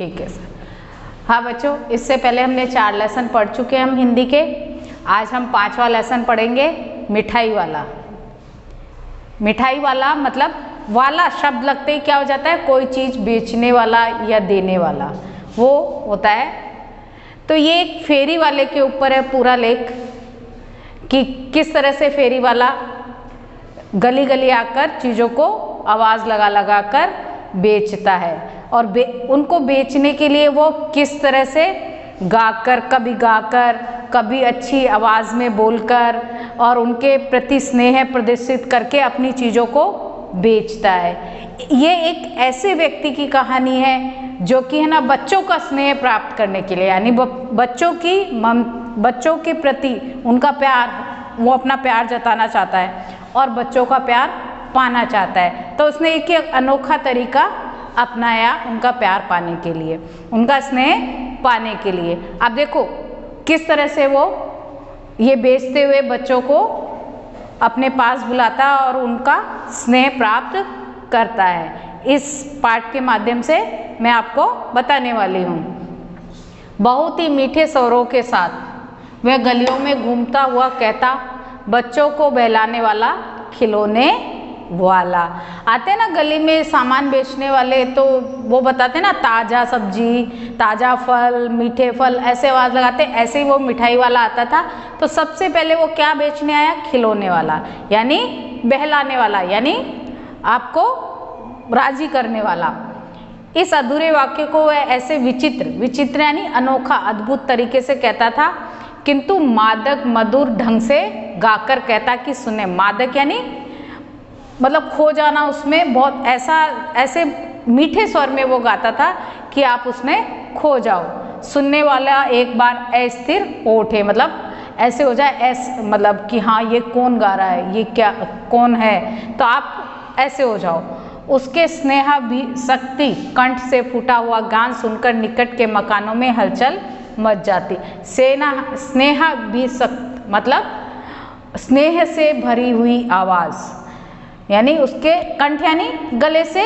ठीक है सर। हाँ बच्चों, इससे पहले हमने 4 लेसन पढ़ चुके हैं हम हिंदी के। आज हम 5वां लेसन पढ़ेंगे मिठाई वाला। मिठाई वाला मतलब वाला शब्द लगते ही क्या हो जाता है, कोई चीज़ बेचने वाला या देने वाला वो होता है। तो ये एक फेरी वाले के ऊपर है पूरा लेख कि किस तरह से फेरी वाला गली गली आकर चीज़ों को आवाज़ लगा लगा कर बेचता है और उनको बेचने के लिए वो किस तरह से गाकर कभी अच्छी आवाज़ में बोलकर और उनके प्रति स्नेह प्रदर्शित करके अपनी चीज़ों को बेचता है। ये एक ऐसे व्यक्ति की कहानी है जो कि है ना बच्चों का स्नेह प्राप्त करने के लिए, यानी बच्चों के प्रति उनका प्यार, वो अपना प्यार जताना चाहता है और बच्चों का प्यार पाना चाहता है। तो उसने एक अनोखा तरीका अपनाया उनका प्यार पाने के लिए, उनका स्नेह पाने के लिए। अब देखो किस तरह से वो ये बेचते हुए बच्चों को अपने पास बुलाता है और उनका स्नेह प्राप्त करता है। इस पाठ के माध्यम से मैं आपको बताने वाली हूँ। बहुत ही मीठे स्वरों के साथ वह गलियों में घूमता हुआ कहता, बच्चों को बहलाने वाला खिलौने वाला। आते ना गली में सामान बेचने वाले, तो वो बताते ना ताज़ा सब्जी, ताज़ा फल, मीठे फल, ऐसे आवाज़ लगाते। ऐसे ही वो मिठाई वाला आता था। तो सबसे पहले वो क्या बेचने आया, खिलौने वाला, यानी बहलाने वाला, यानी आपको राजी करने वाला। इस अधूरे वाक्य को वह ऐसे विचित्र यानी अनोखा अद्भुत तरीके से कहता था, किंतु मादक मधुर ढंग से गाकर कहता कि सुने। मादक यानी मतलब खो जाना उसमें, बहुत ऐसे मीठे स्वर में वो गाता था कि आप उसमें खो जाओ। सुनने वाला एक बार अस्थिर हो उठे, मतलब ऐसे हो जाए मतलब कि हाँ ये कौन गा रहा है, ये क्या कौन है, तो आप ऐसे हो जाओ। उसके स्नेहा भी शक्ति कंठ से फूटा हुआ गान सुनकर निकट के मकानों में हलचल मच जाती। स्नेहा भी सख्त मतलब स्नेह से भरी हुई आवाज़, यानी उसके कंठ यानी गले से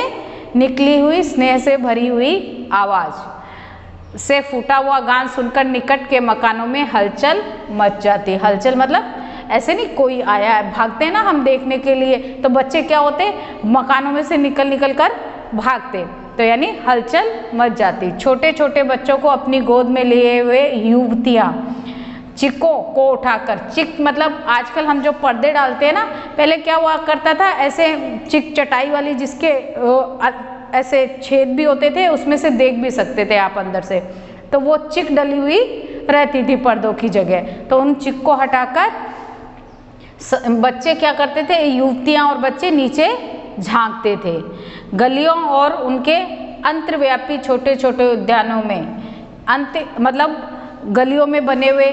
निकली हुई स्नेह से भरी हुई आवाज़ से फूटा हुआ गान सुनकर निकट के मकानों में हलचल मच जाती। हलचल मतलब ऐसे नहीं कोई आया है, भागते हैं ना हम देखने के लिए, तो बच्चे क्या होते मकानों में से निकल कर भागते, तो यानी हलचल मच जाती। छोटे छोटे बच्चों को अपनी गोद में लिए हुए युवतियाँ चिकों को उठाकर, चिक मतलब आजकल हम जो पर्दे डालते हैं ना, पहले क्या हुआ करता था, ऐसे चिक चटाई वाली जिसके ऐसे छेद भी होते थे, उसमें से देख भी सकते थे आप अंदर से, तो वो चिक डली हुई रहती थी पर्दों की जगह। तो उन चिक को हटाकर बच्चे क्या करते थे, युवतियाँ और बच्चे नीचे झांकते थे। गलियों और उनके अंतर्व्यापी छोटे छोटे उद्यानों में मतलब गलियों में बने हुए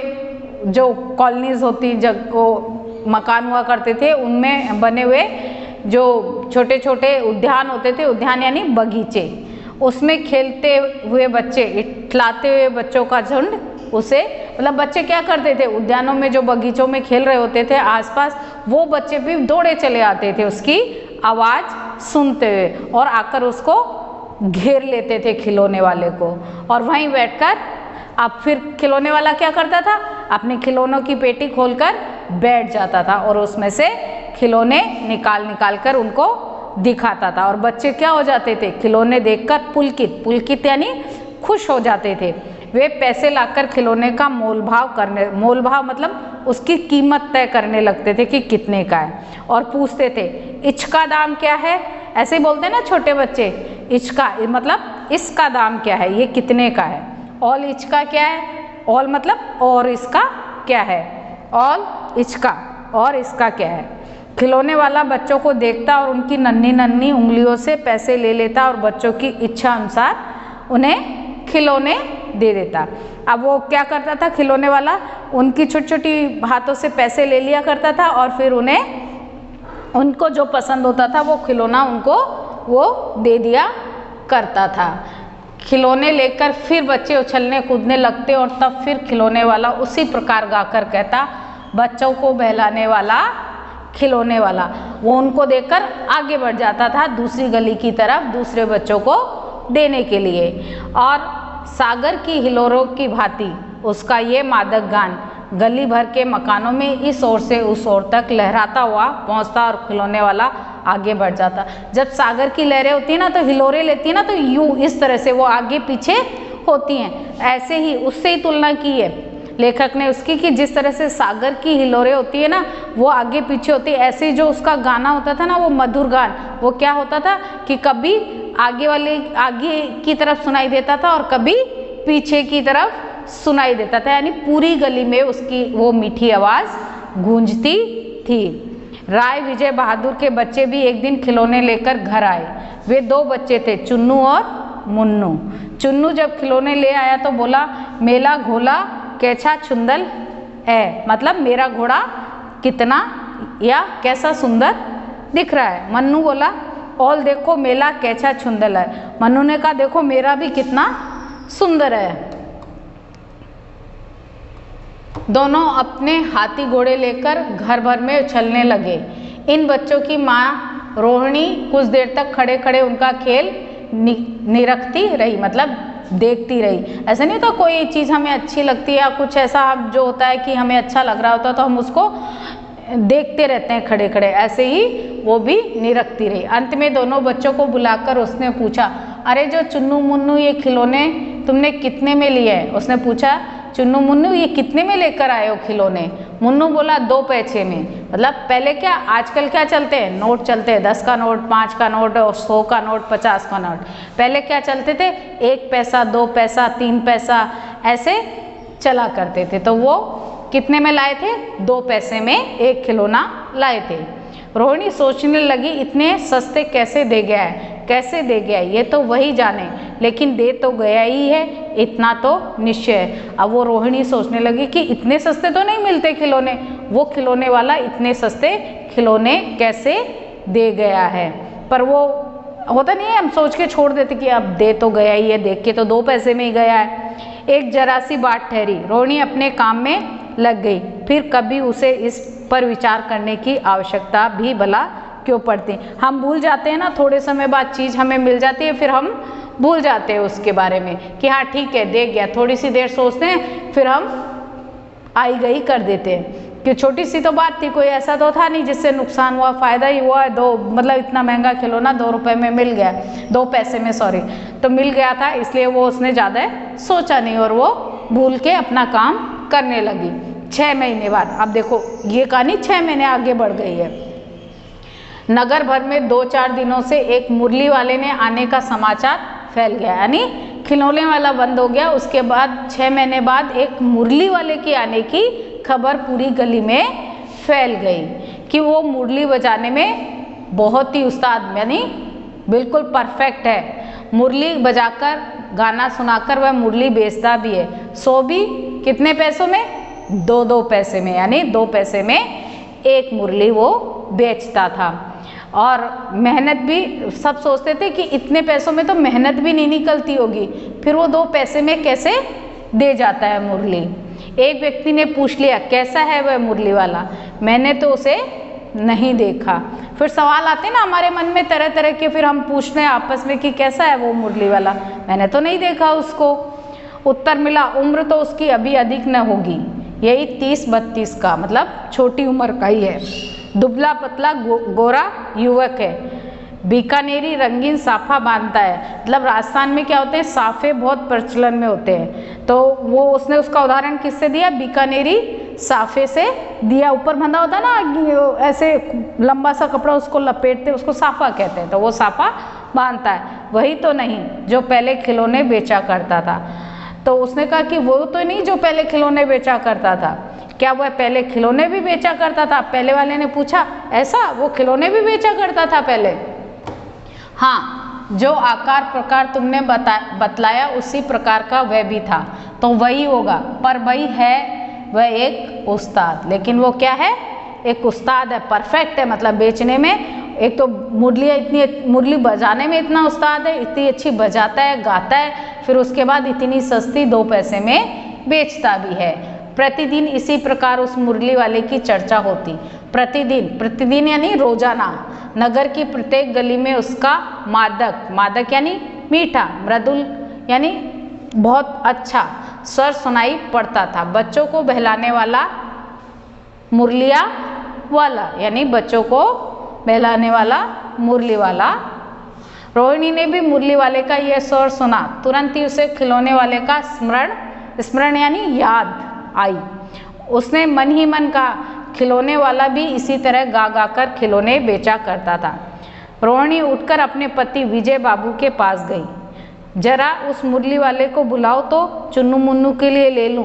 जो कॉलोनीज होती, जब मकान हुआ करते थे, उनमें बने हुए जो छोटे छोटे उद्यान होते थे, उद्यान यानी बगीचे, उसमें खेलते हुए बच्चे, इठलाते हुए बच्चों का झुंड उसे मतलब बच्चे क्या करते थे, उद्यानों में जो बगीचों में खेल रहे होते थे आसपास, वो बच्चे भी दौड़े चले आते थे उसकी आवाज़ सुनते हुए और आकर उसको घेर लेते थे खिलौने वाले को, और वहीं बैठकर अब फिर खिलौने वाला क्या करता था, अपने खिलौनों की पेटी खोलकर बैठ जाता था और उसमें से खिलौने निकाल कर उनको दिखाता था। और बच्चे क्या हो जाते थे, खिलौने देखकर पुलकित यानी खुश हो जाते थे। वे पैसे लाकर खिलौने का मोल भाव मतलब उसकी कीमत तय करने लगते थे कि कितने का है, और पूछते थे इसका दाम क्या है, ऐसे ही बोलते हैं ना छोटे बच्चे, इसका मतलब इसका दाम क्या है, ये कितने का है। ऑल इसका क्या है, ऑल मतलब और इसका क्या है, ऑल इसका और इसका क्या है। खिलौने वाला बच्चों को देखता और उनकी नन्ही उंगलियों से पैसे ले लेता और बच्चों की इच्छा अनुसार उन्हें खिलौने दे देता। अब वो क्या करता था, खिलौने वाला उनकी छोटी छोटी हाथों से पैसे ले लिया करता था और फिर उनको जो पसंद होता था वो खिलौना उनको वो दे दिया करता था। खिलौने लेकर फिर बच्चे उछलने कूदने लगते और तब फिर खिलौने वाला उसी प्रकार गाकर कहता, बच्चों को बहलाने वाला खिलौने वाला। वो उनको देखकर आगे बढ़ जाता था दूसरी गली की तरफ दूसरे बच्चों को देने के लिए। और सागर की हिलोरों की भांति उसका ये मादक गान गली भर के मकानों में इस ओर से उस ओर तक लहराता हुआ पहुंचता और खिलौने वाला आगे बढ़ जाता। जब सागर की लहरें होती हैं ना तो हिलोरे लेती है ना तो यूं इस तरह से वो आगे पीछे होती हैं। ऐसे ही उससे ही तुलना की है लेखक ने उसकी कि जिस तरह से सागर की हिलोरें होती है ना वो आगे पीछे होती है, ऐसे जो उसका गाना होता था ना वो मधुर गान, वो क्या होता था कि कभी आगे की तरफ सुनाई देता था और कभी पीछे की तरफ सुनाई देता था, यानी पूरी गली में उसकी वो मीठी आवाज़ गूंजती थी। राय विजय बहादुर के बच्चे भी एक दिन खिलौने लेकर घर आए। वे 2 बच्चे थे, चुन्नू और मुन्नू। चुन्नू जब खिलौने ले आया तो बोला, मेला घोला कैसा सुंदर है, मतलब मेरा घोड़ा कितना या कैसा सुंदर दिख रहा है। मन्नू बोला, और देखो मेला कैसा सुंदर है। मन्नू ने कहा, देखो मेरा भी कितना सुंदर है। दोनों अपने हाथी घोड़े लेकर घर भर में उछलने लगे। इन बच्चों की माँ रोहिणी कुछ देर तक खड़े खड़े उनका खेल निरखती रही, मतलब देखती रही। ऐसा नहीं होता कोई चीज़ हमें अच्छी लगती है या कुछ ऐसा जो होता है कि हमें अच्छा लग रहा होता है तो हम उसको देखते रहते हैं खड़े खड़े, ऐसे ही वो भी निरखती रही। अंत में दोनों बच्चों को बुलाकर उसने पूछा, अरे जो चुन्नू मुन्नू ये खिलौने तुमने कितने में लिए हैं? उसने पूछा, चुन्नू मुन्नू ये कितने में लेकर आए हो खिलौने? मुन्नू बोला, 2 पैसे में। मतलब पहले क्या, आजकल क्या चलते हैं, नोट चलते हैं, 10 का नोट, 5 का नोट, 100 का नोट, 50 का नोट। पहले क्या चलते थे, 1 पैसा, 2 पैसा, 3 पैसा ऐसे चला करते थे। तो वो कितने में लाए थे? 2 पैसे में एक खिलौना लाए थे। रोहिणी सोचने लगी, इतने सस्ते कैसे दे गया है, कैसे दे गया है, ये तो वही जाने, लेकिन दे तो गया ही है, इतना तो निश्चय है। अब वो रोहिणी सोचने लगी कि इतने सस्ते तो नहीं मिलते खिलौने, वो खिलौने वाला इतने सस्ते खिलौने कैसे दे गया है। पर वो होता नहीं है, हम सोच के छोड़ देते कि अब दे तो गया ही है, देख के तो 2 पैसे में ही गया है। एक जरा सी बात ठहरी, रोहिणी अपने काम में लग गई। फिर कभी उसे इस पर विचार करने की आवश्यकता भी भला क्यों पड़ती। हम भूल जाते हैं ना, थोड़े समय बाद चीज़ हमें मिल जाती है, फिर हम भूल जाते हैं उसके बारे में कि हाँ ठीक है दे गया। थोड़ी सी देर सोचते हैं, फिर हम आई गई कर देते हैं कि छोटी सी तो बात थी, कोई ऐसा तो था नहीं जिससे नुकसान हुआ, फ़ायदा ही हुआ। मतलब इतना महंगा खिलौना 2 रुपये में मिल गया, 2 पैसे में सॉरी, तो मिल गया था, इसलिए वो उसने ज़्यादा सोचा नहीं और वो भूल के अपना काम करने लगी। 6 महीने बाद, अब देखो ये कहानी 6 महीने आगे बढ़ गई है। नगर भर में 2-4 दिनों से एक मुरली वाले ने आने का समाचार फैल गया, यानी खिलौने वाला बंद हो गया। उसके बाद 6 महीने बाद एक मुरली वाले के आने की खबर पूरी गली में फैल गई कि वो मुरली बजाने में बहुत ही उस्ताद, यानी बिल्कुल परफेक्ट है। मुरली बजाकर गाना सुनाकर वह मुरली बेचता भी है, सो भी कितने पैसों में? 2-2 पैसे में, यानी 2 पैसे में एक मुरली वो बेचता था। और मेहनत भी, सब सोचते थे कि इतने पैसों में तो मेहनत भी नहीं निकलती होगी, फिर वो 2 पैसे में कैसे दे जाता है मुरली। एक व्यक्ति ने पूछ लिया, कैसा है वह मुरली वाला? मैंने तो उसे नहीं देखा। फिर सवाल आते हैं ना हमारे मन में तरह तरह के, फिर हम पूछते हैं आपस में कि कैसा है वो मुरली वाला? मैंने तो नहीं देखा उसको। उत्तर मिला, उम्र तो उसकी अभी अधिक न होगी, यही 30-32 का, मतलब छोटी उम्र का ही है। दुबला पतला गोरा युवक है, बीकानेरी रंगीन साफा बांधता है। मतलब राजस्थान में क्या होते हैं, साफे बहुत प्रचलन में होते हैं, तो वो उसने उसका उदाहरण किससे दिया? बीकानेरी साफे से दिया। ऊपर बंधा होता है ना ऐसे लंबा सा कपड़ा, उसको लपेटते, उसको साफा कहते हैं, तो वो साफा बांधता है। वही तो नहीं जो पहले खिलौने बेचा करता था। तो उसने कहा कि वो तो नहीं जो पहले खिलौने बेचा करता था, क्या वह पहले खिलौने भी बेचा करता था? पहले वाले ने पूछा, ऐसा वो खिलौने भी बेचा करता था पहले? हाँ, जो आकार प्रकार तुमने बतलाया उसी प्रकार का वह भी था, तो वही होगा। पर वही है वह एक उस्ताद, लेकिन वो क्या है? एक उस्ताद है, परफेक्ट है, मतलब बेचने में। एक तो मुरली बजाने में इतना उस्ताद है, इतनी अच्छी बजाता है, गाता है, फिर उसके बाद इतनी सस्ती 2 पैसे में बेचता भी है। प्रतिदिन इसी प्रकार उस मुरली वाले की चर्चा होती। प्रतिदिन यानी रोजाना। नगर की प्रत्येक गली में उसका मादक यानी मीठा, मृदुल यानी बहुत अच्छा स्वर सुनाई पड़ता था। बच्चों को बहलाने वाला, मुरलिया वाला यानी बच्चों को बहलाने वाला, मुरली वाला। रोहिणी ने भी मुरली वाले का यह स्वर सुना, तुरंत ही उसे खिलौने वाले का स्मरण यानी याद आई। उसने मन ही मन कहा, खिलौने वाला भी इसी तरह गा गा कर खिलौने बेचा करता था। रोहिणी उठकर अपने पति विजय बाबू के पास गई। जरा उस मुरली वाले को बुलाओ तो चुन्नू मुन्नू के लिए ले लूं,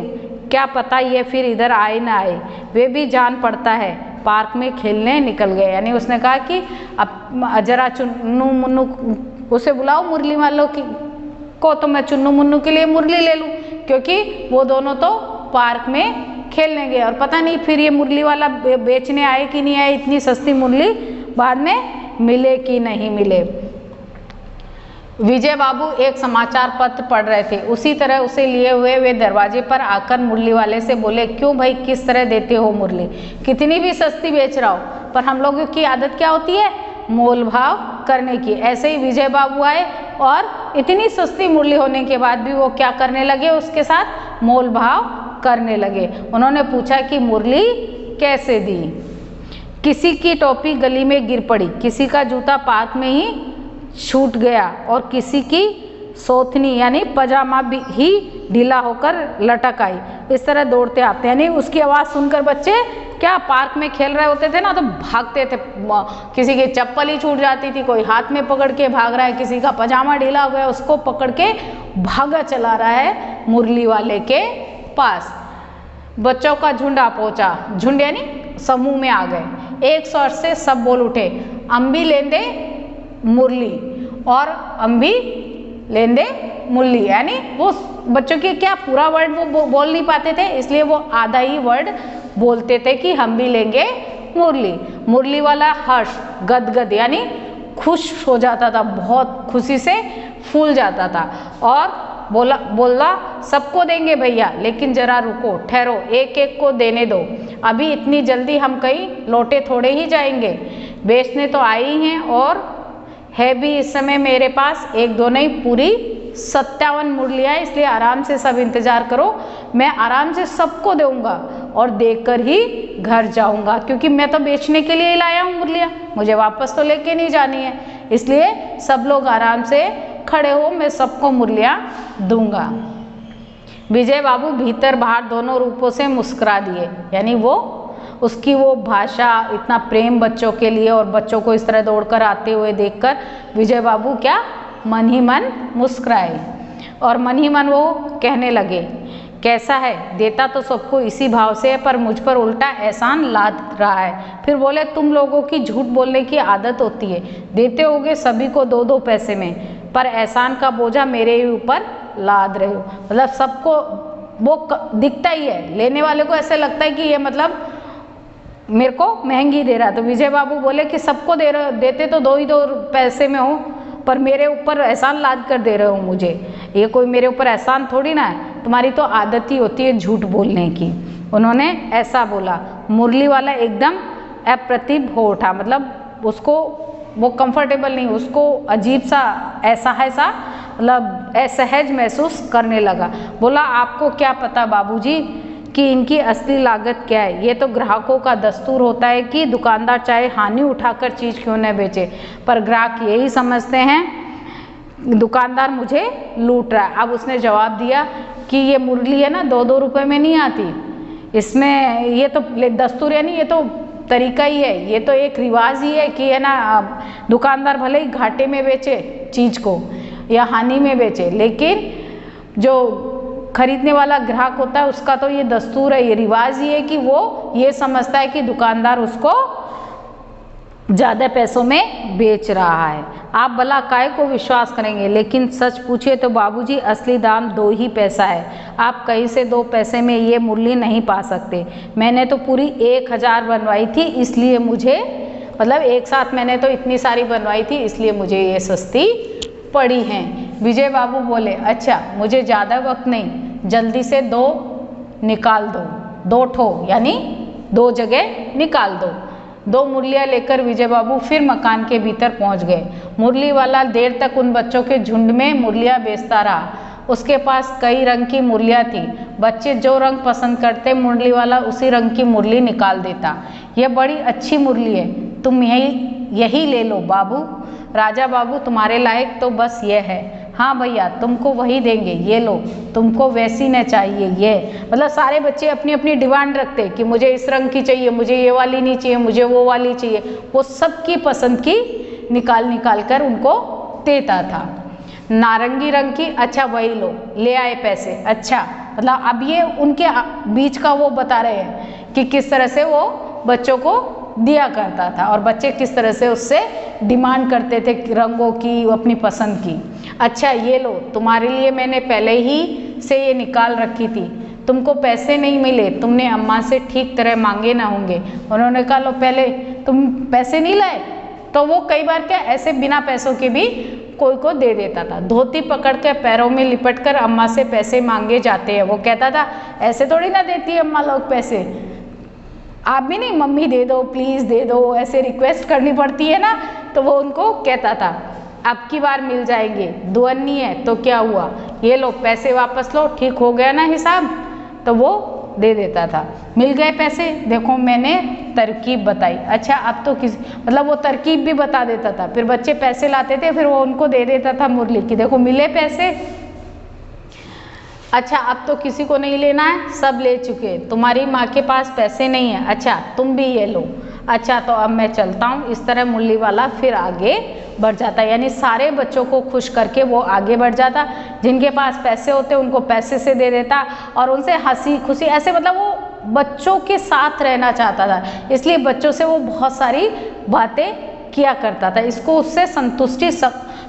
क्या पता ये फिर इधर आए ना आए, वे भी जान पड़ता है पार्क में खेलने निकल गए। यानी उसने कहा कि अब जरा चुन्नू मुन्नू उसे बुलाओ मुरली वालों को, तो मैं चुन्नू मुन्नू के लिए मुरली ले लूं, क्योंकि वो दोनों तो पार्क में खेलने गए और पता नहीं फिर ये मुरली वाला बेचने आए कि नहीं आए, इतनी सस्ती मुरली बाद में मिले कि नहीं मिले। विजय बाबू एक समाचार पत्र पढ़ रहे थे, उसी तरह उसे लिए हुए वे दरवाजे पर आकर मुरली वाले से बोले, क्यों भाई किस तरह देते हो मुरली, कितनी भी सस्ती बेच रहा हो, पर हम लोगों की आदत क्या होती है, मोल भाव करने की। ऐसे ही विजय बाबू आए और इतनी सस्ती मुरली होने के बाद भी वो क्या करने लगे, उसके साथ मोल भाव करने लगे। उन्होंने पूछा कि मुरली कैसे दी। किसी की टोपी गली में गिर पड़ी, किसी का जूता पार्क में ही छूट गया और किसी की सोथनी यानी पजामा भी ही ढीला होकर लटक आई। इस तरह दौड़ते आते यानी उसकी आवाज़ सुनकर बच्चे क्या पार्क में खेल रहे होते थे ना, तो भागते थे। किसी की चप्पल ही छूट जाती थी, कोई हाथ में पकड़ के भाग रहा है, किसी का पजामा ढीला हो गया उसको पकड़ के भागा चला रहा है मुरली वाले के पास। बच्चों का झुंड आ पहुंचा, झुंड यानी समूह में आ गए। एक स्वर से सब बोल उठे, अम्बी लेंदे मुरली, और अम्बी लेंदे मुरली। यानी वो बच्चों के क्या पूरा वर्ड वो बोल नहीं पाते थे, इसलिए वो आधा ही वर्ड बोलते थे कि हम भी लेंगे मुरली। मुरली वाला हर्ष गदगद यानी खुश हो जाता था, बहुत खुशी से फूल जाता था और बोला सबको देंगे भैया, लेकिन जरा रुको, ठहरो, एक एक को देने दो, अभी इतनी जल्दी हम कहीं लौटे थोड़े ही जाएंगे, बेचने तो आई हैं और है भी इस समय मेरे पास एक दो नहीं पूरी 57 मुरलियाँ, इसलिए आराम से सब इंतज़ार करो, मैं आराम से सबको दूंगा और देकर ही घर जाऊंगा, क्योंकि मैं तो बेचने के लिए ही लाया हूँ मुरलियाँ, मुझे वापस तो लेके नहीं जानी है, इसलिए सब लोग आराम से खड़े हो, मैं सबको मुरलियाँ दूंगा। विजय बाबू भीतर बाहर दोनों रूपों से मुस्कुरा दिए, यानी वो उसकी वो भाषा, इतना प्रेम बच्चों के लिए और बच्चों को इस तरह दौड़कर आते हुए देखकर विजय बाबू क्या मन ही मन मुस्कुराए और मन ही मन वो कहने लगे, कैसा है, देता तो सबको इसी भाव से है, पर मुझ पर उल्टा एहसान लाद रहा है। फिर बोले, तुम लोगों की झूठ बोलने की आदत होती है, देते होगे सभी को 2-2 पैसे में, पर एहसान का बोझा मेरे ही ऊपर लाद रहे हो। मतलब सबको वो दिखता ही है, लेने वाले को ऐसे लगता है कि ये मतलब मेरे को महंगी दे रहा है। तो विजय बाबू बोले कि सबको दे रहे, देते तो 2 पैसे में हो, पर मेरे ऊपर एहसान लाद कर दे रहे हो मुझे, ये कोई मेरे ऊपर एहसान थोड़ी ना है, तुम्हारी तो आदत ही होती है झूठ बोलने की। उन्होंने ऐसा बोला। मुरली वाला एकदम अप्रतिभ हो उठा, मतलब उसको वो कंफर्टेबल नहीं, उसको अजीब सा ऐसा है सा मतलब असहज महसूस करने लगा। बोला, आपको क्या पता बाबूजी कि इनकी असली लागत क्या है, ये तो ग्राहकों का दस्तूर होता है कि दुकानदार चाहे हानि उठाकर चीज़ क्यों न बेचे, पर ग्राहक यही समझते हैं दुकानदार मुझे लूट रहा है। अब उसने जवाब दिया कि ये मुरली है ना 2-2 रुपये में नहीं आती, इसमें ये तो दस्तूर यानी ये तो तरीका ही है, ये तो एक रिवाज ही है कि है ना दुकानदार भले ही घाटे में बेचे चीज़ को या हानि में बेचे, लेकिन जो खरीदने वाला ग्राहक होता है उसका तो ये दस्तूर है, ये रिवाज ही है कि वो ये समझता है कि दुकानदार उसको ज़्यादा पैसों में बेच रहा है। आप भला काय को विश्वास करेंगे, लेकिन सच पूछिए तो बाबूजी असली दाम 2 ही पैसा है, आप कहीं से 2 पैसे में ये मुरली नहीं पा सकते। मैंने तो पूरी 1000 बनवाई थी, इसलिए मुझे मतलब एक साथ मैंने तो इतनी सारी बनवाई थी, इसलिए मुझे ये सस्ती पड़ी हैं। विजय बाबू बोले, अच्छा मुझे ज़्यादा वक्त नहीं, जल्दी से 2 निकाल दो, 2 ठो यानी 2 जगह निकाल दो। 2 मुरलियाँ लेकर विजय बाबू फिर मकान के भीतर पहुंच गए। मुरली वाला देर तक उन बच्चों के झुंड में मुरलियाँ बेचता रहा। उसके पास कई रंग की मुरलियाँ थी। बच्चे जो रंग पसंद करते मुरली वाला उसी रंग की मुरली निकाल देता। यह बड़ी अच्छी मुरली है, तुम यही ले लो बाबू। राजा बाबू तुम्हारे लायक तो बस ये है। हाँ भैया तुमको वही देंगे, ये लो, तुमको वैसी न चाहिए ये। मतलब सारे बच्चे अपनी अपनी डिमांड रखते कि मुझे इस रंग की चाहिए, मुझे ये वाली नहीं चाहिए, मुझे वो वाली चाहिए। वो सबकी पसंद की निकाल कर उनको देता था। नारंगी रंग की, अच्छा वही लो, ले आए पैसे। अच्छा मतलब अब ये उनके बीच का वो बता रहे हैं कि किस तरह से वो बच्चों को दिया करता था और बच्चे किस तरह से उससे डिमांड करते थे रंगों की, अपनी पसंद की। अच्छा ये लो, तुम्हारे लिए मैंने पहले ही से ये निकाल रखी थी, तुमको पैसे नहीं मिले, तुमने अम्मा से ठीक तरह मांगे ना होंगे। उन्होंने कहा लो पहले तुम पैसे नहीं लाए, तो वो कई बार क्या ऐसे बिना पैसों के भी कोई को दे देता था। धोती पकड़ के पैरों में लिपट कर अम्मा से पैसे मांगे जाते हैं। वो कहता था ऐसे थोड़ी ना देती है अम्मा लोग पैसे, आप भी नहीं, मम्मी दे दो प्लीज़ दे दो, ऐसे रिक्वेस्ट करनी पड़ती है ना। तो वो उनको कहता था अब की बार मिल जाएंगे, दुअन्नी है तो क्या हुआ, ये लो पैसे वापस लो, ठीक हो गया ना हिसाब। तो वो दे देता था। मिल गए पैसे, देखो मैंने तरकीब बताई। अच्छा अब तो किसी मतलब वो तरकीब भी बता देता था। फिर बच्चे पैसे लाते थे, फिर वो उनको दे देता था मुरली की, देखो मिले पैसे। अच्छा अब तो किसी को नहीं लेना है, सब ले चुके, तुम्हारी माँ के पास पैसे नहीं है, अच्छा तुम भी ये लो। अच्छा तो अब मैं चलता हूँ। इस तरह मुरली वाला फिर आगे बढ़ जाता, यानी सारे बच्चों को खुश करके वो आगे बढ़ जाता। जिनके पास पैसे होते उनको पैसे से दे देता और उनसे हंसी खुशी ऐसे, मतलब वो बच्चों के साथ रहना चाहता था, इसलिए बच्चों से वो बहुत सारी बातें किया करता था। इसको उससे संतुष्टि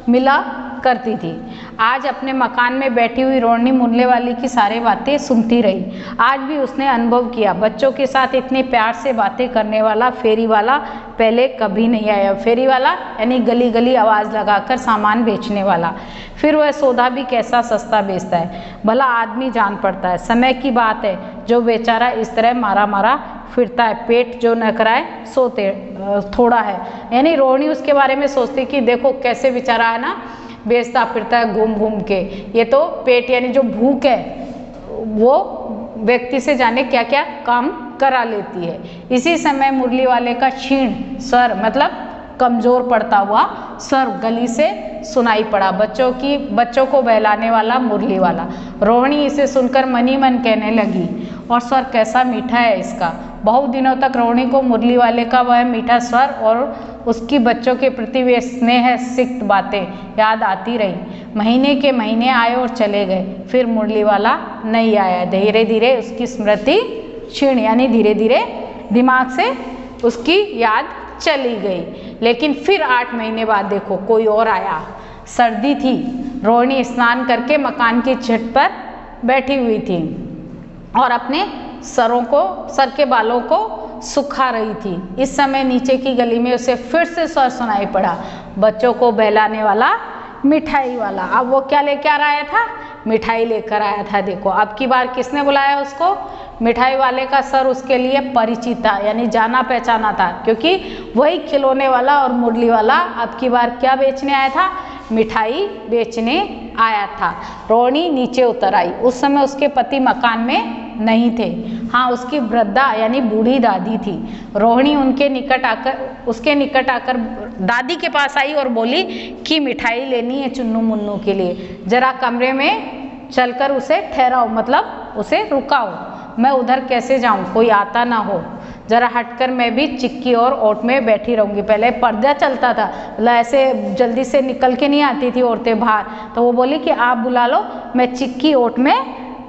मिला करती थी। आज अपने मकान में बैठी हुई रोहिणी मुरली वाली की सारी बातें सुनती रही। आज भी उसने अनुभव किया बच्चों के साथ इतने प्यार से बातें करने वाला फेरी वाला पहले कभी नहीं आया। फेरी वाला यानी गली गली आवाज़ लगाकर सामान बेचने वाला। फिर वह सौदा भी कैसा सस्ता बेचता है, भला आदमी जान पड़ता है। समय की बात है जो बेचारा इस तरह मारा मारा फिरता है, पेट जो न कराए सोते थोड़ा है। यानी रोहिणी उसके बारे में सोचती कि देखो कैसे बेचारा है ना, बेचता फिरता है घूम घूम के। ये तो पेट यानी जो भूख है वो व्यक्ति से जाने क्या क्या काम करा लेती है। इसी समय मुरली वाले का क्षीण स्वर मतलब कमजोर पड़ता हुआ स्वर गली से सुनाई पड़ा। बच्चों को बहलाने वाला मुरली वाला। रोहिणी इसे सुनकर मनी मन कहने लगी, और स्वर कैसा मीठा है इसका। बहुत दिनों तक रोहिणी को मुरली वाले का वह मीठा स्वर और उसकी बच्चों के प्रति वे स्नेह सिक्त बातें याद आती रही। महीने के महीने आए और चले गए, फिर मुरली वाला नहीं आया। धीरे धीरे उसकी स्मृति क्षीण यानी धीरे धीरे दिमाग से उसकी याद चली गई। लेकिन फिर 8 महीने बाद देखो कोई और आया। सर्दी थी, रोहिणी स्नान करके मकान की छत पर बैठी हुई थी और अपने सर के बालों को सुखा रही थी। इस समय नीचे की गली में उसे फिर से स्वर सुनाई पड़ा, बच्चों को बहलाने वाला मिठाई वाला। अब वो क्या लेकर आया था, मिठाई लेकर आया था। देखो अब की बार किसने बुलाया उसको, मिठाई वाले का सर उसके लिए परिचित था, यानी जाना पहचाना था, क्योंकि वही खिलौने वाला और मुरली वाला अब की बार क्या बेचने आया था, मिठाई बेचने आया था। रोहिणी नीचे उतर आई। उस समय उसके पति मकान में नहीं थे। हाँ, उसकी वृद्धा यानी बूढ़ी दादी थी। रोहिणी उसके निकट आकर दादी के पास आई और बोली कि मिठाई लेनी है चुन्नू मुन्नू के लिए, जरा कमरे में चलकर उसे ठहराओ, मतलब उसे रुकाओ, मैं उधर कैसे जाऊं, कोई आता ना हो, जरा हटकर मैं भी चिक्की और ओट में बैठी रहूंगी। पहले पर्दा चलता था, मतलब ऐसे जल्दी से निकल के नहीं आती थी औरतें बाहर, तो वो बोली कि आप बुला लो, मैं चिक्की ओट में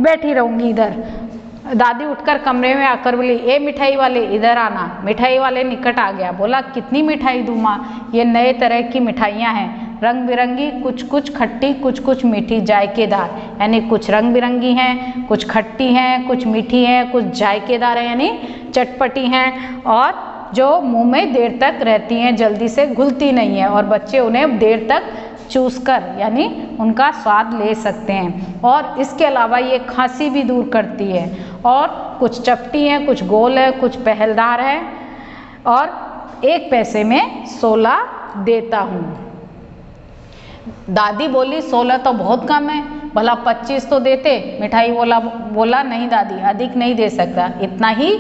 बैठी रहूंगी इधर। दादी उठकर कमरे में आकर बोली, ए मिठाई वाले इधर आना। मिठाई वाले निकट आ गया, बोला कितनी मिठाई दूँ माँ, ये नए तरह की मिठाइयाँ हैं, रंग बिरंगी, कुछ कुछ खट्टी कुछ कुछ मीठी जायकेदार, यानी कुछ रंग बिरंगी हैं, कुछ खट्टी हैं, कुछ मीठी हैं, कुछ जायकेदार हैं यानी चटपटी हैं, और जो मुंह में देर तक रहती हैं, जल्दी से घुलती नहीं है, और बच्चे उन्हें देर तक चूस कर यानी उनका स्वाद ले सकते हैं। और इसके अलावा ये खांसी भी दूर करती है, और कुछ चपटी हैं, कुछ गोल है, कुछ पहलदार है, और 1 पैसे में 16 देता हूँ। दादी बोली 16 तो बहुत कम है, भला 25 तो देते। मिठाई बोला नहीं दादी, अधिक नहीं दे सकता, इतना ही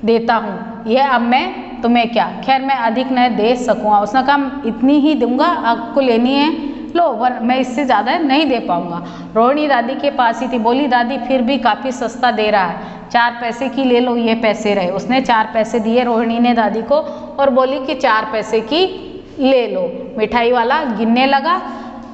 देता हूँ। यह अब मैं तुम्हें क्या, खैर मैं अधिक नहीं दे सकूँगा। उसने कहा इतनी ही दूंगा, आपको लेनी है लो, मैं इससे ज़्यादा नहीं दे पाऊँगा। रोहिणी दादी के पास ही थी, बोली दादी फिर भी काफ़ी सस्ता दे रहा है, 4 पैसे की ले लो, ये पैसे रहे। उसने 4 पैसे दिए रोहिणी ने दादी को और बोली कि 4 पैसे की ले लो। मिठाई वाला गिनने लगा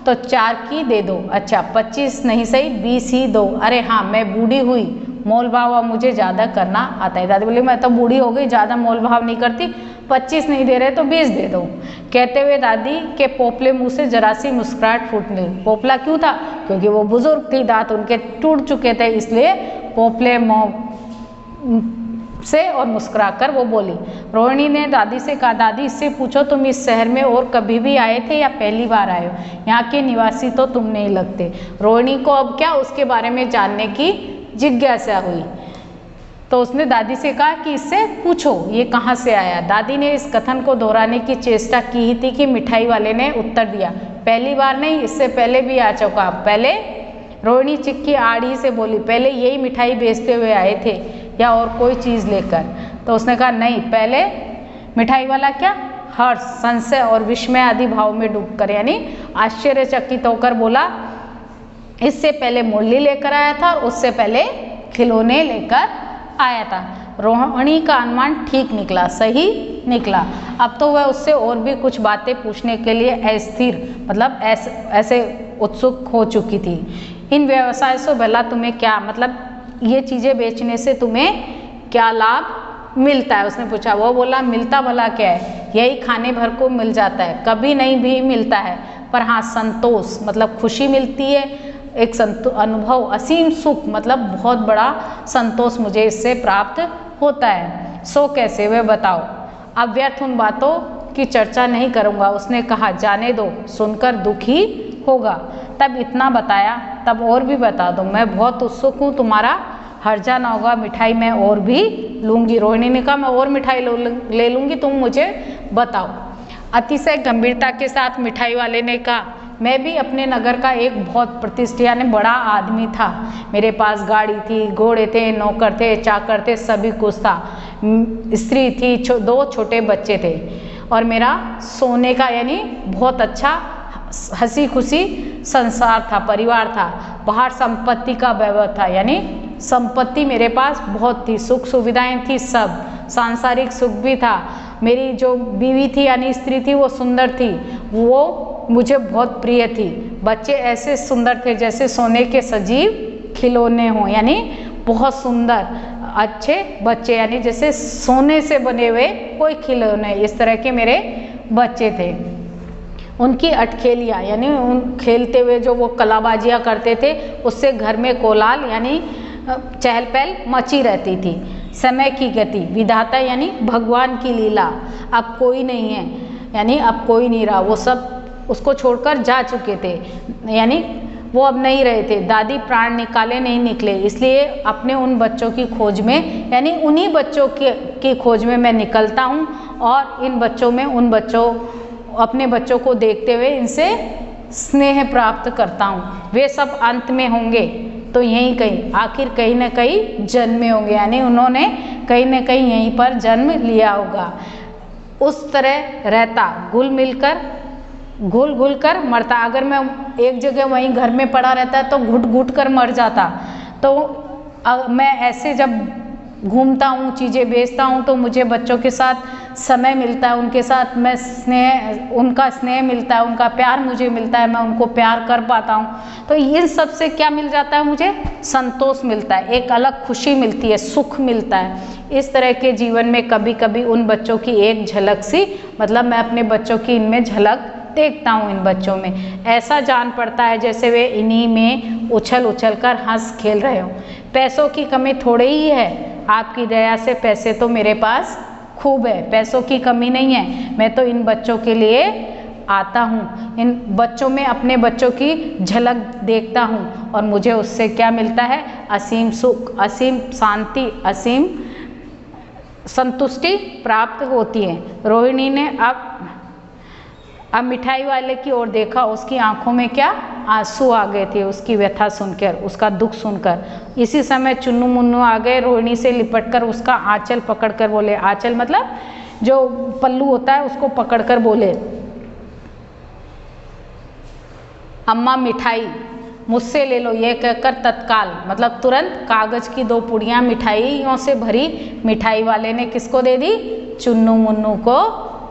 तो 4 की दे दो। अच्छा 25 नहीं सही 20 ही दो। अरे हाँ मैं बूढ़ी हुई, मोल भाव मुझे ज़्यादा करना आता है। दादी बोली मैं तो बूढ़ी हो गई, ज़्यादा मोल भाव नहीं करती, 25 नहीं दे रहे तो 20 दे दो। कहते हुए दादी के पोपले मुंह से जरा सी मुस्कुराहट फूटने। पोपला क्यों था? क्योंकि वो बुजुर्ग थी, दांत उनके टूट चुके थे, इसलिए पोपले मुंह से और मुस्कुराकर वो बोली। रोहिणी ने दादी से कहा दादी इससे पूछो तुम इस शहर में और कभी भी आए थे या पहली बार आए हो? यहाँ के निवासी तो तुम नहीं लगते। रोहिणी को अब क्या उसके बारे में जानने की जिज्ञासा हुई, तो उसने दादी से कहा कि इससे पूछो ये कहाँ से आया। दादी ने इस कथन को दोहराने की चेष्टा की ही थी कि मिठाई वाले ने उत्तर दिया पहली बार नहीं, इससे पहले भी आ चुका। पहले? रोहिणी चिक्की आड़ी से बोली पहले यही मिठाई बेचते हुए आए थे या और कोई चीज़ लेकर? तो उसने कहा नहीं पहले। मिठाई वाला क्या? हर्ष, संशय और विस्मय आदि भाव में डूबकर यानी आश्चर्यचकित होकर बोला इससे पहले मुरली लेकर आया था और उससे पहले खिलौने लेकर आया था। रोहिणी का अनुमान ठीक निकला, सही निकला। अब तो वह उससे और भी कुछ बातें पूछने के लिए अस्थिर मतलब ऐसे उत्सुक हो चुकी थी। इन व्यवसाय से भला तुम्हें क्या मतलब ये चीज़ें बेचने से तुम्हें क्या लाभ मिलता है? उसने पूछा। वो बोला मिलता भला क्या है, यही खाने भर को मिल जाता है, कभी नहीं भी मिलता है, पर हाँ संतोष मतलब खुशी मिलती है, एक अनुभव, असीम सुख मतलब बहुत बड़ा संतोष मुझे इससे प्राप्त होता है। सो कैसे वे बताओ। अब व्यर्थ उन बातों की चर्चा नहीं करूँगा। उसने कहा जाने दो, सुनकर दुखी होगा। तब इतना बताया, तब और भी बता दो, मैं बहुत उत्सुक हूँ, तुम्हारा हर्जा ना होगा, मिठाई मैं और भी लूँगी। रोहिणी ने कहा मैं और मिठाई ले लूँगी, तुम मुझे बताओ। अतिशय गंभीरता के साथ मिठाई वाले ने कहा मैं भी अपने नगर का एक बहुत प्रतिष्ठित यानी बड़ा आदमी था। मेरे पास गाड़ी थी, घोड़े थे, नौकर थे, चाकर थे, सभी कुछ था। स्त्री थी, 2 छोटे बच्चे थे और मेरा सोने का यानी बहुत अच्छा हंसी खुशी संसार था, परिवार था। बाहर संपत्ति का वैभव था यानी संपत्ति मेरे पास बहुत थी, सुख सुविधाएं थी, सब सांसारिक सुख भी था। मेरी जो बीवी थी यानी स्त्री थी वो सुंदर थी, वो मुझे बहुत प्रिय थी। बच्चे ऐसे सुंदर थे जैसे सोने के सजीव खिलौने हों यानी बहुत सुंदर अच्छे बच्चे यानी जैसे सोने से बने हुए कोई खिलौने, इस तरह के मेरे बच्चे थे। उनकी अटखेलियाँ यानी उन खेलते हुए जो वो कलाबाजियाँ करते थे उससे घर में कोलाहल यानी चहल पहल मची रहती थी। समय की गति, विधाता यानी भगवान की लीला, अब कोई नहीं है यानी अब कोई नहीं रहा, वो सब उसको छोड़कर जा चुके थे यानी वो अब नहीं रहे थे। दादी प्राण निकाले नहीं निकले, इसलिए अपने उन बच्चों की खोज में यानी उन्हीं बच्चों की खोज में मैं निकलता हूँ और इन बच्चों में उन बच्चों अपने बच्चों को देखते हुए इनसे स्नेह प्राप्त करता हूँ। वे सब अंत में होंगे तो यहीं कहीं आखिर कहीं ना कहीं जन्मे होंगे यानी उन्होंने कहीं ना कहीं यहीं पर जन्म लिया होगा। उस तरह रहता घुल घुल कर मरता। अगर मैं एक जगह वहीं घर में पड़ा रहता तो घुट घुट कर मर जाता। तो मैं ऐसे जब घूमता हूँ, चीज़ें बेचता हूँ तो मुझे बच्चों के साथ समय मिलता है, उनके साथ मैं उनका स्नेह मिलता है, उनका प्यार मुझे मिलता है, मैं उनको प्यार कर पाता हूँ। तो इन सब से क्या मिल जाता है? मुझे संतोष मिलता है, एक अलग खुशी मिलती है, सुख मिलता है। इस तरह के जीवन में कभी कभी उन बच्चों की एक झलक सी मतलब मैं अपने बच्चों की इनमें झलक देखता हूँ। इन बच्चों में ऐसा जान पड़ता है जैसे वे इन्हीं में उछल उछल कर हंस खेल रहे हो। पैसों की कमी थोड़ी ही है, आपकी दया से पैसे तो मेरे पास खूब है, पैसों की कमी नहीं है। मैं तो इन बच्चों के लिए आता हूँ, इन बच्चों में अपने बच्चों की झलक देखता हूँ और मुझे उससे क्या मिलता है? असीम सुख, असीम शांति, असीम संतुष्टि प्राप्त होती है। रोहिणी ने अब मिठाई वाले की ओर देखा, उसकी आंखों में क्या आंसू आ गए थे, उसकी व्यथा सुनकर, उसका दुख सुनकर। इसी समय चुन्नू मुन्नू आ गए, रोहिणी से लिपटकर उसका आंचल पकड़कर बोले, आंचल मतलब जो पल्लू होता है उसको पकड़कर बोले, अम्मा मिठाई मुझसे ले लो। ये कहकर तत्काल मतलब तुरंत कागज की 2 पुड़ियाँ मिठाइयों से भरी मिठाई वाले ने किसको दे दी? चुन्नू मुन्नू को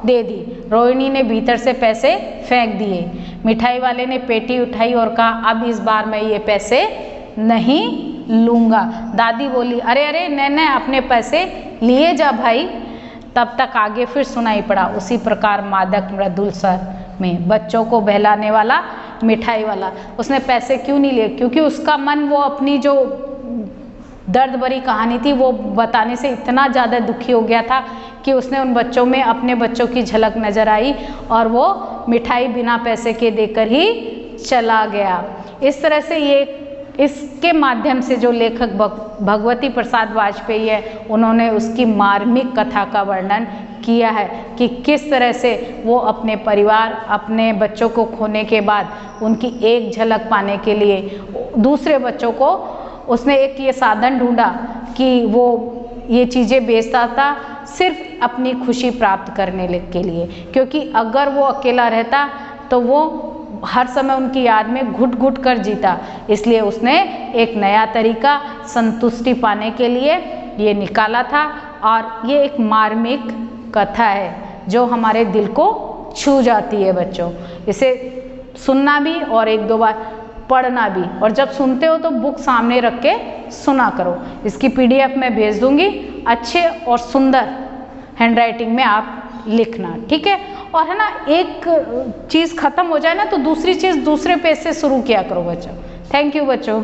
दे दी। रोहिणी ने भीतर से पैसे फेंक दिए। मिठाई वाले ने पेटी उठाई और कहा, अब इस बार मैं ये पैसे नहीं लूँगा। दादी बोली, अरे अरे नैना अपने पैसे लिए जा भाई। तब तक आगे फिर सुनाई पड़ा उसी प्रकार मादक मृदुल स्वर में, बच्चों को बहलाने वाला मिठाई वाला। उसने पैसे क्यों नहीं लिए? क्योंकि उसका मन वो अपनी जो दर्द भरी कहानी थी वो बताने से इतना ज़्यादा दुखी हो गया था कि उसने उन बच्चों में अपने बच्चों की झलक नजर आई और वो मिठाई बिना पैसे के देकर ही चला गया। इस तरह से ये इसके माध्यम से जो लेखक भगवती प्रसाद वाजपेयी है, उन्होंने उसकी मार्मिक कथा का वर्णन किया है कि किस तरह से वो अपने परिवार, अपने बच्चों को खोने के बाद उनकी एक झलक पाने के लिए दूसरे बच्चों को उसने एक ये साधन ढूंढा कि वो ये चीज़ें बेचता था सिर्फ अपनी खुशी प्राप्त करने के लिए, क्योंकि अगर वो अकेला रहता तो वो हर समय उनकी याद में घुट घुट कर जीता। इसलिए उसने एक नया तरीका संतुष्टि पाने के लिए ये निकाला था और ये एक मार्मिक कथा है जो हमारे दिल को छू जाती है। बच्चों, इसे सुनना भी और 1-2 बार पढ़ना भी, और जब सुनते हो तो बुक सामने रख के सुना करो। इसकी PDF मैं भेज दूंगी, अच्छे और सुंदर हैंडराइटिंग में आप लिखना, ठीक है। और है ना, एक चीज़ खत्म हो जाए ना तो दूसरी चीज़ दूसरे पेज से शुरू किया करो बच्चों। थैंक यू बच्चों।